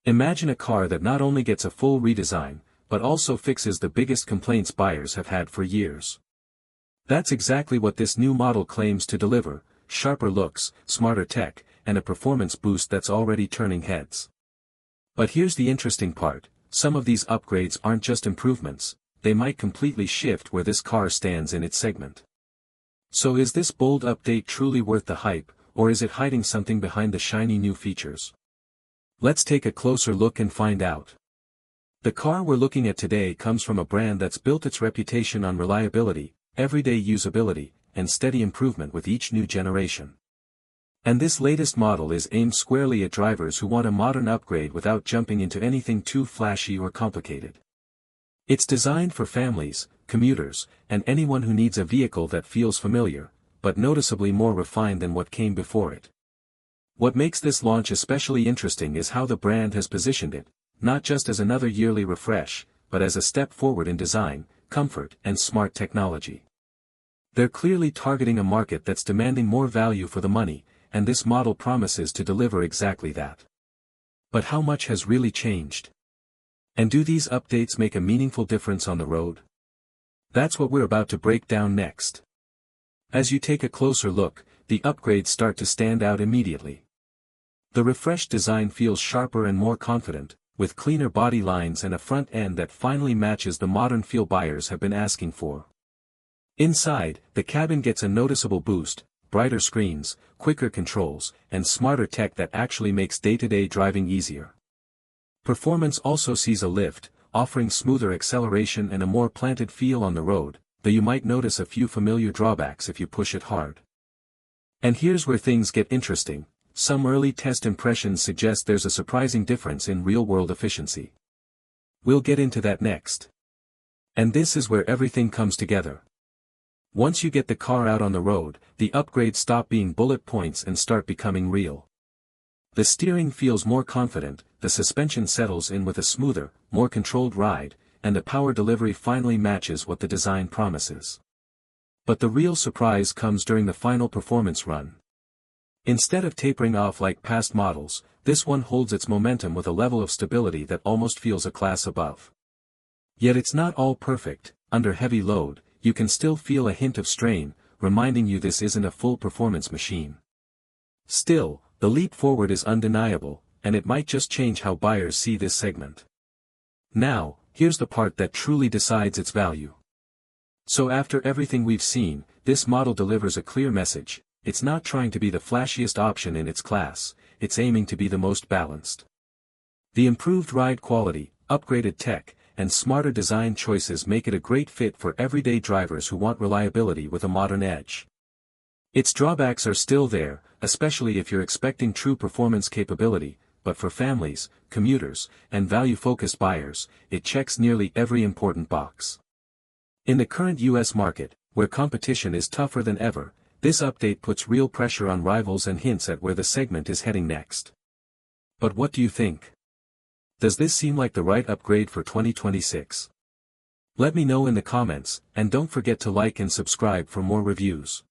Imagine a car that not only gets a full redesign, but also fixes the biggest complaints buyers have had for years. That's exactly what this new model claims to deliver: sharper looks, smarter tech, and a performance boost that's already turning heads. But here's the interesting part: some of these upgrades aren't just improvements, they might completely shift where this car stands in its segment. So is this bold update truly worth the hype, or is it hiding something behind the shiny new features? Let's take a closer look and find out. The car we're looking at today comes from a brand that's built its reputation on reliability, everyday usability, and steady improvement with each new generation. And this latest model is aimed squarely at drivers who want a modern upgrade without jumping into anything too flashy or complicated. It's designed for families, commuters, and anyone who needs a vehicle that feels familiar, but noticeably more refined than what came before it. What makes this launch especially interesting is how the brand has positioned it, not just as another yearly refresh, but as a step forward in design, comfort, and smart technology. They're clearly targeting a market that's demanding more value for the money, and this model promises to deliver exactly that. But how much has really changed? And do these updates make a meaningful difference on the road? That's what we're about to break down next. As you take a closer look, the upgrades start to stand out immediately. The refreshed design feels sharper and more confident, with cleaner body lines and a front end that finally matches the modern feel buyers have been asking for. Inside, the cabin gets a noticeable boost: brighter screens, quicker controls, and smarter tech that actually makes day-to-day driving easier. Performance also sees a lift, offering smoother acceleration and a more planted feel on the road, though you might notice a few familiar drawbacks if you push it hard. And here's where things get interesting: some early test impressions suggest there's a surprising difference in real-world efficiency. We'll get into that next. And this is where everything comes together. Once you get the car out on the road, the upgrades stop being bullet points and start becoming real. The steering feels more confident, the suspension settles in with a smoother, more controlled ride, and the power delivery finally matches what the design promises. But the real surprise comes during the final performance run. Instead of tapering off like past models, this one holds its momentum with a level of stability that almost feels a class above. Yet it's not all perfect. Under heavy load, you can still feel a hint of strain, reminding you this isn't a full performance machine. Still, the leap forward is undeniable, and it might just change how buyers see this segment. Now, here's the part that truly decides its value. So after everything we've seen, this model delivers a clear message: it's not trying to be the flashiest option in its class, it's aiming to be the most balanced. The improved ride quality, upgraded tech, and smarter design choices make it a great fit for everyday drivers who want reliability with a modern edge. Its drawbacks are still there, especially if you're expecting true performance capability, but for families, commuters, and value-focused buyers, it checks nearly every important box. In the current US market, where competition is tougher than ever, this update puts real pressure on rivals and hints at where the segment is heading next. But what do you think? Does this seem like the right upgrade for 2026? Let me know in the comments, and don't forget to like and subscribe for more reviews.